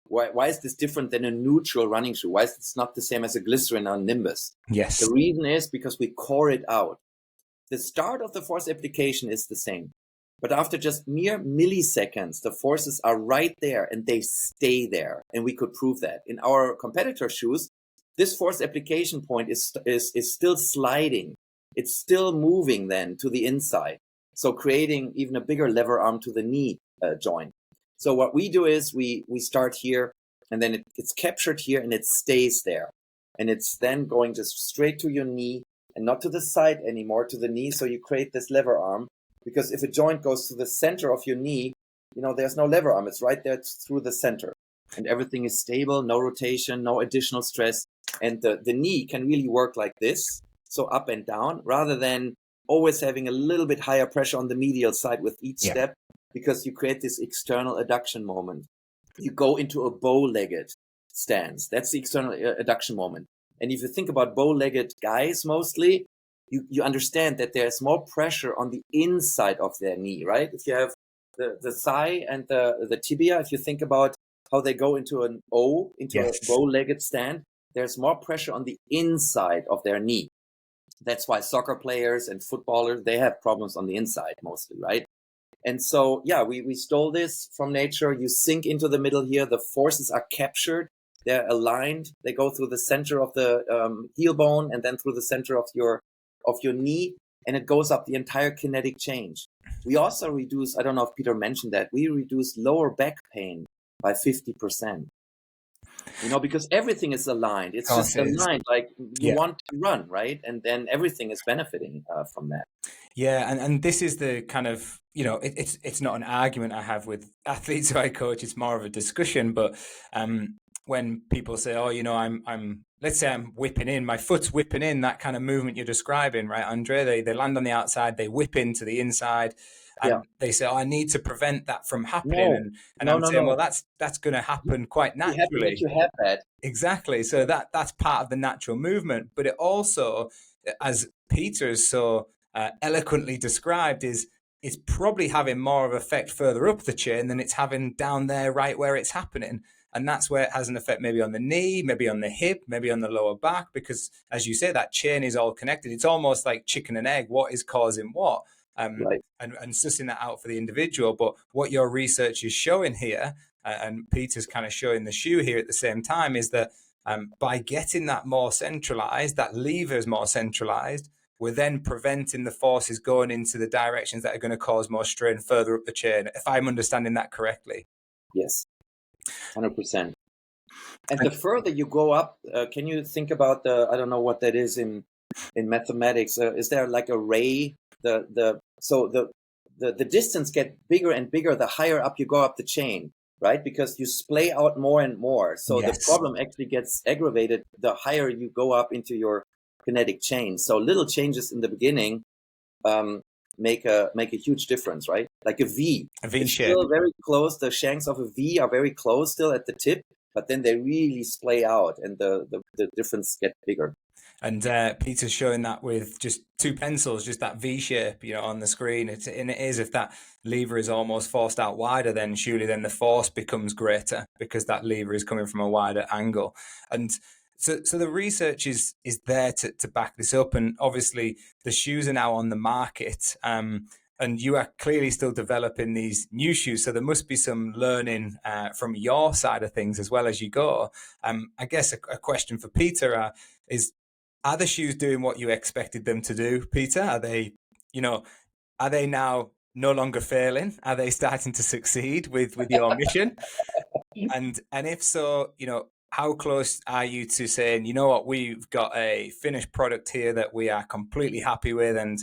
why is this different than a neutral running shoe? Why is this not the same as a glycerin or Nimbus? Yes. The reason is because we core it out. The start of the force application is the same. But after just mere milliseconds, the forces are right there and they stay there. And we could prove that. In our competitor shoes, this force application point is still sliding. It's still moving then to the inside. So creating even a bigger lever arm to the knee joint. So what we do is we start here, and then it's captured here and it stays there. And it's then going just straight to your knee and not to the side anymore, to the knee. So you create this lever arm, because if a joint goes to the center of your knee, there's no lever arm. It's right there through the center, and everything is stable, no rotation, no additional stress. And the knee can really work like this, so up and down, rather than always having a little bit higher pressure on the medial side with each step, because you create this external adduction moment. You go into a bow-legged stance. That's the external adduction moment. And if you think about bow-legged guys mostly, you understand that there's more pressure on the inside of their knee, right? If you have the thigh and the tibia, if you think about how they go into an O, into a bow-legged stand, there's more pressure on the inside of their knee. That's why soccer players and footballers, they have problems on the inside mostly, right? And so, we stole this from nature. You sink into the middle here. The forces are captured. They're aligned. They go through the center of the heel bone and then through the center of your knee, and it goes up the entire kinetic change. We also reduce, I don't know if Peter mentioned that, we reduce lower back pain by 50%. Because everything is aligned. It's just aligned, like you want to run, right? And then everything is benefiting from that. Yeah, and this is the kind of, it's not an argument I have with athletes who I coach. It's more of a discussion. But when people say, oh, I'm let's say I'm whipping in, my foot's whipping in, that kind of movement you're describing, right, Andre? They land on the outside, they whip into the inside. And they say, oh, I need to prevent that from happening. I'm saying, well, that's going to happen quite naturally. You have that. Exactly. So that's part of the natural movement. But it also, as Peter's so eloquently described, is probably having more of an effect further up the chain than it's having down there right where it's happening. And that's where it has an effect maybe on the knee, maybe on the hip, maybe on the lower back, because as you say, that chain is all connected. It's almost like chicken and egg. What is causing what? Right. And sussing that out for the individual. But what your research is showing here, and Peter's kind of showing the shoe here at the same time, is that by getting that more centralized, that lever is more centralized, we're then preventing the forces going into the directions that are going to cause more strain further up the chain, if I'm understanding that correctly. Yes, 100%. And the further you go up, can you think about I don't know what that is in mathematics. Is there like a ray? So the distance get bigger and bigger the higher up you go up the chain, right? Because you splay out more and more. So the problem actually gets aggravated the higher you go up into your kinetic chain. So little changes in the beginning make a huge difference, right? Like a V. A V it's shape. still very close. The shanks of a V are very close still at the tip, but then they really splay out and the difference get bigger. And Peter's showing that with just two pencils, just that V shape, on the screen. And it is, if that lever is almost forced out wider, then surely then the force becomes greater because that lever is coming from a wider angle. And so the research is there to back this up. And obviously the shoes are now on the market. And you are clearly still developing these new shoes. So there must be some learning from your side of things as well as you go. I guess a question for Peter is, are the shoes doing what you expected them to do, Peter? Are they now no longer failing? Are they starting to succeed with your mission? And if so, how close are you to saying, you know what, we've got a finished product here that we are completely happy with, and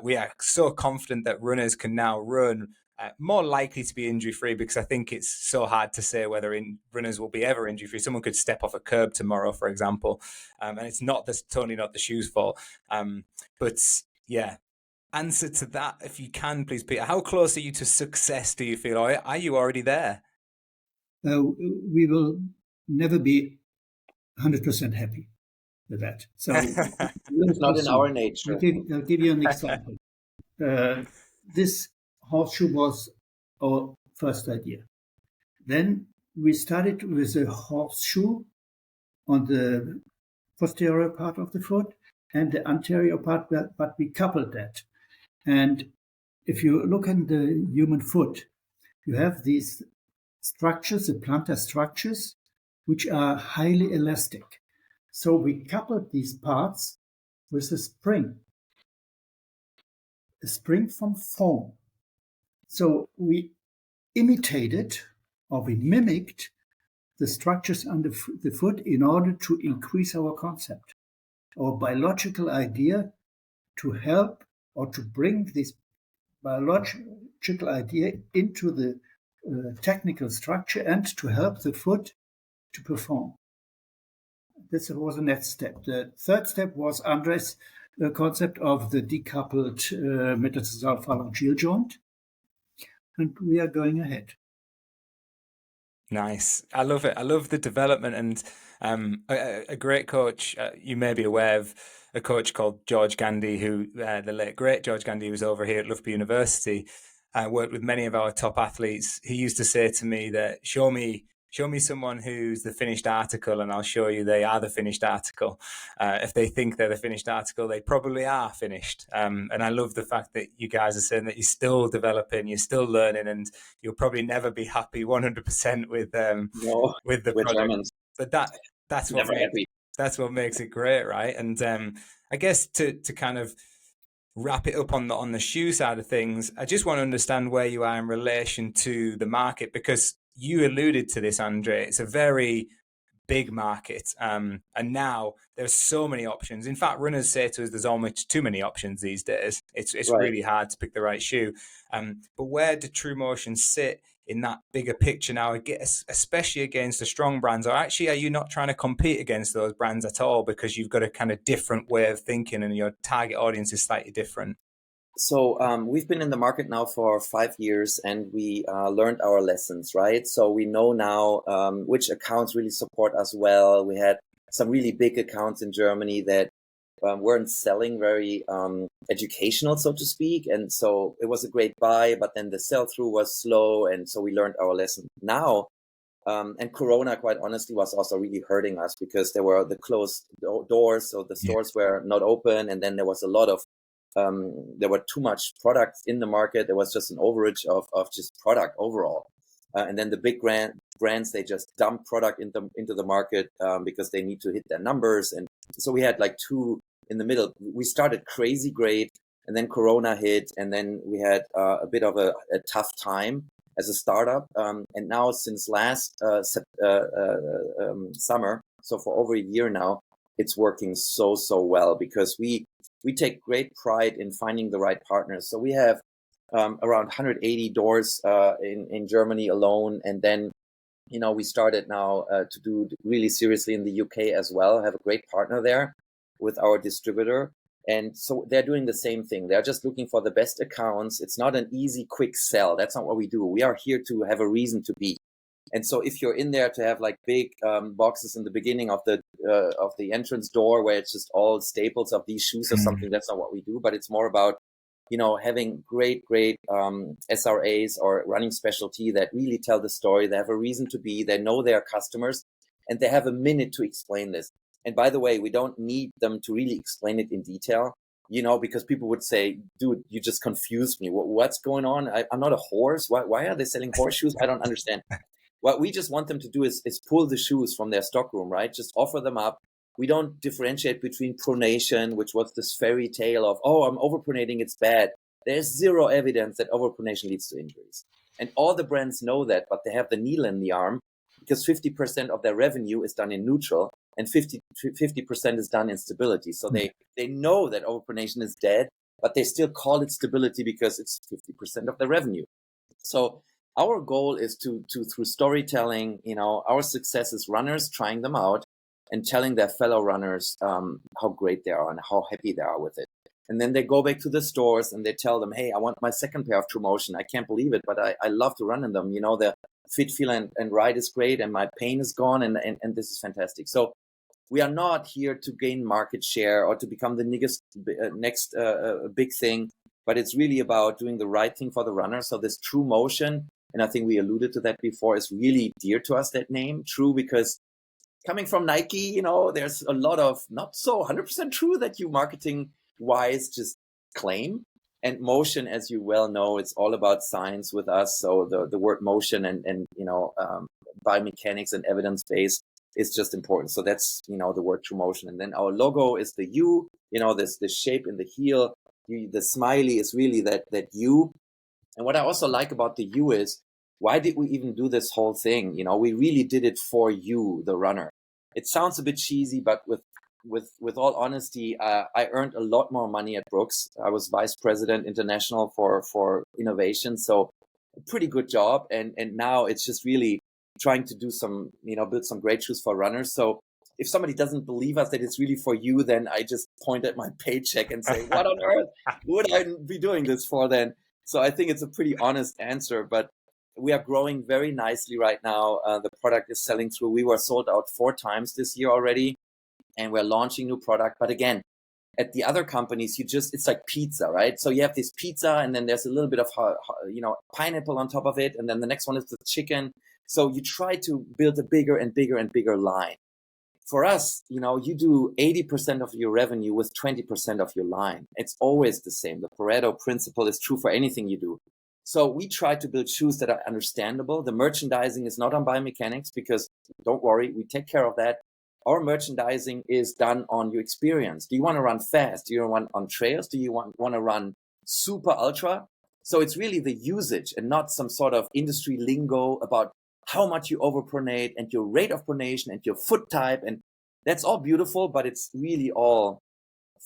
we are so confident that runners can now run more likely to be injury-free, because I think it's so hard to say whether runners will be ever injury-free. Someone could step off a curb tomorrow, for example, and it's totally not the shoe's fault. But yeah, answer to that, if you can, please, Peter. How close are you to success, do you feel? Or are you already there? We will never be 100% happy with that. So it's not in our nature. I'll give you an example. This horseshoe was our first idea. Then we started with a horseshoe on the posterior part of the foot and the anterior part, but we coupled that. And if you look at the human foot, you have these structures, the plantar structures, which are highly elastic. So we coupled these parts with a spring from foam. So we imitated, or we mimicked, the structures under the foot in order to increase our concept, our biological idea, to help or to bring this biological idea into the technical structure and to help the foot to perform. This was the next step. The third step was Andres' concept of the decoupled metatarsophalangeal joint, and we are going ahead. Nice. I love it. I love the development. And a great coach, you may be aware of a coach called George Gandhi, who the late great George Gandhi was over here at Loughborough University, worked with many of our top athletes. He used to say to me that, show me someone who's the finished article and I'll show you they are the finished article. If they think they're the finished article, they probably are finished. And I love the fact that you guys are saying that you're still developing, you're still learning, and you'll probably never be happy 100% with the product. Germans. But that's what makes it great, right? And I guess to kind of wrap it up on the shoe side of things, I just want to understand where you are in relation to the market, because you alluded to this, Andre. It's a very big market, and now there's so many options. In fact, runners say to us there's almost too many options these days. It's right. Really hard to pick the right shoe. But where do True Motion sit in that bigger picture now, especially against the strong brands? Or actually, are you not trying to compete against those brands at all because you've got a kind of different way of thinking and your target audience is slightly different? So we've been in the market now for 5 years, and we learned our lessons, right? So we know now which accounts really support us well. We had some really big accounts in Germany that weren't selling very educational, so to speak. And so it was a great buy, but then the sell-through was slow. And so we learned our lesson. Now, and Corona, quite honestly, was also really hurting us because there were the closed doors. So the stores were not open. And then there was a lot of there were too much products in the market. There was just an overage of just product overall. And then the big brands, they just dump product into the market because they need to hit their numbers. And so we had like two in the middle. We started crazy great, and then Corona hit, and then we had a bit of a tough time as a startup. And now since last summer, so for over a year now, it's working so well because we take great pride in finding the right partners. So we have around 180 doors in Germany alone. And then, we started now to do really seriously in the UK as well. Have a great partner there with our distributor. And so they're doing the same thing. They're just looking for the best accounts. It's not an easy, quick sell. That's not what we do. We are here to have a reason to be. And so if you're in there to have like big boxes in the beginning of the entrance door where it's just all staples of these shoes or something, that's not what we do. But it's more about, having great SRAs or running specialty that really tell the story. They have a reason to be, they know their customers, and they have a minute to explain this. And by the way, we don't need them to really explain it in detail, because people would say, dude, you just confused me. What's going on? I'm not a horse. Why are they selling horseshoes? I don't understand. What we just want them to do is pull the shoes from their stockroom, right? Just offer them up. We don't differentiate between pronation, which was this fairy tale of, oh, I'm overpronating, it's bad. There's zero evidence that overpronation leads to injuries. And all the brands know that, but they have the needle in the arm because 50% of their revenue is done in neutral and 50% is done in stability. So they know that overpronation is dead, but they still call it stability because it's 50% of their revenue. So our goal is to through storytelling, our success is runners trying them out and telling their fellow runners how great they are and how happy they are with it. And then they go back to the stores and they tell them, hey, I want my second pair of True Motion. I can't believe it, but I love to run in them. The fit, feel, and ride is great, and my pain is gone, and this is fantastic. So we are not here to gain market share or to become the next big thing, but it's really about doing the right thing for the runner. So this True Motion, and I think we alluded to that before, is really dear to us, that name, True, because coming from Nike, there's a lot of not so 100% true that you marketing wise just claim. And motion, as you well know, it's all about science with us. So the word motion and biomechanics and evidence-based is just important. So that's, the word True Motion. And then our logo is the U, this shape in the heel. The smiley is really that U. And what I also like about the U is, why did we even do this whole thing? We really did it for you, the runner. It sounds a bit cheesy, but with all honesty, I earned a lot more money at Brooks. I was vice president international for innovation. So a pretty good job. And now it's just really trying to do some, build some great shoes for runners. So if somebody doesn't believe us that it's really for you, then I just point at my paycheck and say, what on earth would I be doing this for then? So I think it's a pretty honest answer, but we are growing very nicely right now. The product is selling through. We were sold out 4 times this year already, and we're launching new product. But again, at the other companies, it's like pizza, right? So you have this pizza, and then there's a little bit of, pineapple on top of it. And then the next one is the chicken. So you try to build a bigger and bigger and bigger line. For us, you do 80% of your revenue with 20% of your line. It's always the same. The Pareto principle is true for anything you do. So we try to build shoes that are understandable. The merchandising is not on biomechanics because don't worry, we take care of that. Our merchandising is done on your experience. Do you want to run fast? Do you want on trails? Do you want to run super ultra? So it's really the usage and not some sort of industry lingo about how much you overpronate and your rate of pronation and your foot type. And that's all beautiful, but it's really all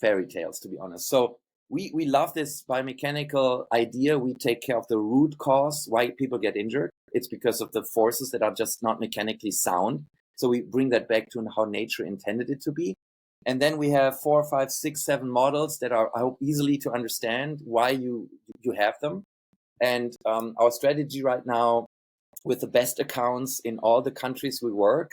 fairy tales, to be honest. So we love this biomechanical idea. We take care of the root cause why people get injured. It's because of the forces that are just not mechanically sound. So we bring that back to how nature intended it to be. And then we have 4, 5, 6, 7 models that are, I hope, easily to understand why you have them. And our strategy right now, with the best accounts in all the countries we work.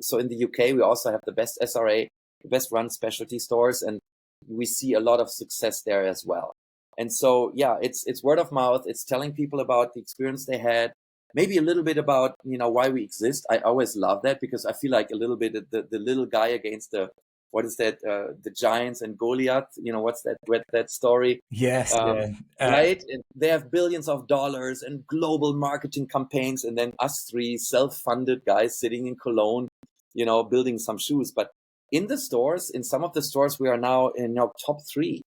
So in the UK, we also have the best SRA, the best run specialty stores, and we see a lot of success there as well. And so, yeah, it's word of mouth. It's telling people about the experience they had, maybe a little bit about, why we exist. I always love that because I feel like a little bit the little guy against the giants and Goliath, what's that story? Yes. Right? And they have billions of dollars and global marketing campaigns. And then us 3 self-funded guys sitting in Cologne, building some shoes. But in the stores, in some of the stores, we are now in top 3.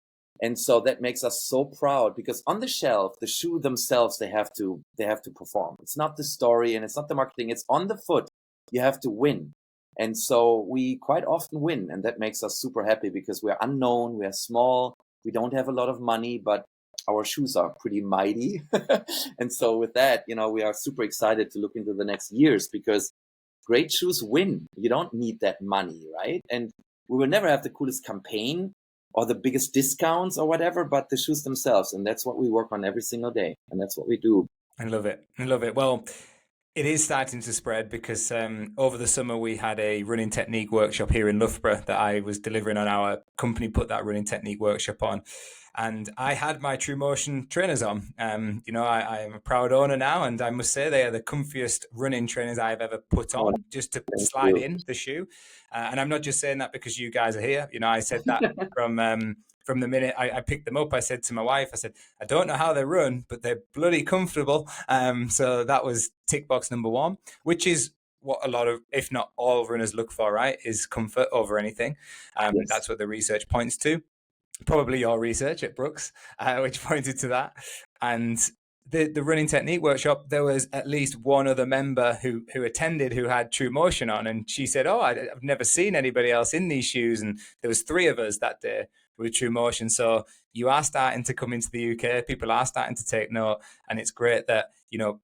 And so that makes us so proud because on the shelf, the shoe themselves, they have to perform. It's not the story and it's not the marketing. It's on the foot. You have to win. And so we quite often win. And that makes us super happy because we're unknown. We are small. We don't have a lot of money, but our shoes are pretty mighty. And so with that, we are super excited to look into the next years because great shoes win. You don't need that money, right? And we will never have the coolest campaign or the biggest discounts or whatever, but the shoes themselves. And that's what we work on every single day. And that's what we do. I love it. Well, It is starting to spread because over the summer we had a running technique workshop here in Loughborough that I was delivering on. Our company put that running technique workshop on, and I had my True Motion trainers on. I am a proud owner now, and I must say they are the comfiest running trainers I've ever put Oh, on, just to thank slide you. in the shoe. And I'm not just saying that because you guys are here. I said that from the minute I picked them up. I said to my wife, I said, I don't know how they run, but they're bloody comfortable. So that was tick box number one, which is what a lot of, if not all, runners look for, right? Is comfort over anything. Yes. That's what the research points to. Probably your research at Brooks, which pointed to that. And the running technique workshop, there was at least one other member who attended who had True Motion on, and she said, "Oh, I've never seen anybody else in these shoes." And there was 3 of us that day with True Motion. So you are starting to come into the UK. People are starting to take note, and it's great that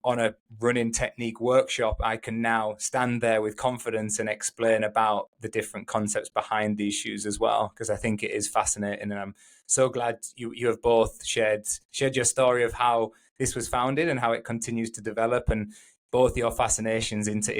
on a running technique workshop, I can now stand there with confidence and explain about the different concepts behind these shoes as well, because I think it is fascinating, and I'm so glad you have both shared your story of how this was founded and how it continues to develop, and both your fascinations into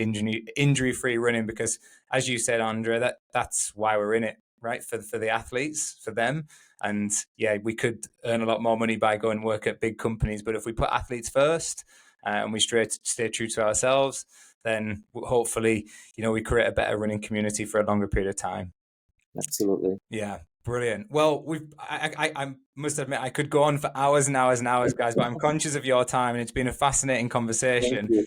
injury-free running, because as you said, Andre, that's why we're in it, right? For the athletes, for them. And yeah, we could earn a lot more money by going and work at big companies, but if we put athletes first and we stay true to ourselves, then hopefully, we create a better running community for a longer period of time. Absolutely. Yeah, brilliant. Well, I must admit I could go on for hours and hours and hours, guys, but I'm conscious of your time, and it's been a fascinating conversation. Thank you.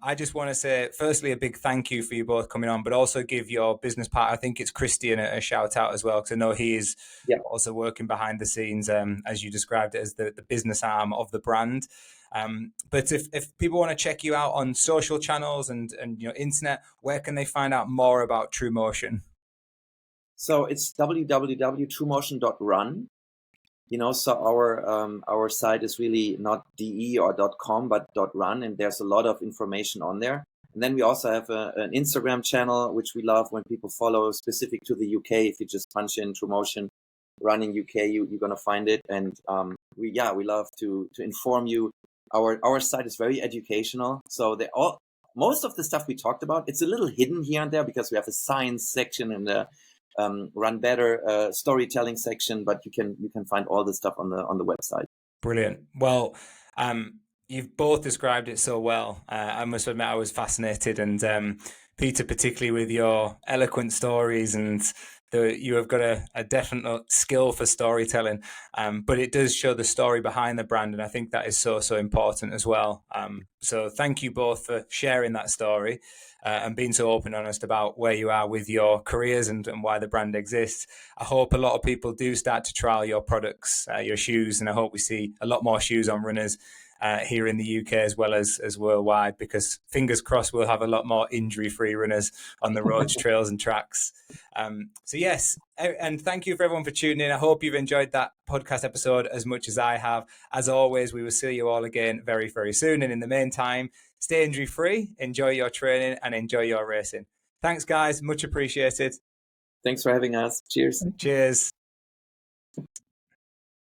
I just want to say, firstly, a big thank you for you both coming on, but also give your business partner, I think it's Christian, a shout out as well, because I know he is also working behind the scenes, as you described it, as the business arm of the brand. But if people want to check you out on social channels and internet, where can they find out more about True Motion? So it's www.truemotion.run. So our site is really not .de or .com, but .run, and there's a lot of information on there. And then we also have an Instagram channel, which we love when people follow, specific to the UK. If you just punch in True Motion Running UK, you're gonna find it. And we love to inform you. Our site is very educational, so most of the stuff we talked about, it's a little hidden here and there because we have a science section and a Run Better storytelling section, but you can find all the stuff on the website. Brilliant. Well, you've both described it so well. I must admit I was fascinated, and Peter, particularly with your eloquent stories, and you have got a definite skill for storytelling, but it does show the story behind the brand, and I think that is so important as well. So thank you both for sharing that story and being so open and honest about where you are with your careers and why the brand exists. I hope a lot of people do start to trial your products, your shoes, and I hope we see a lot more shoes on runners here in the UK as well as worldwide, because fingers crossed we'll have a lot more injury-free runners on the roads, trails and tracks. So yes, and thank you for everyone for tuning in. I hope you've enjoyed that podcast episode as much as I have. As always, we will see you all again very, very soon. And in the meantime, stay injury-free, enjoy your training and enjoy your racing. Thanks, guys. Much appreciated. Thanks for having us. Cheers. Cheers.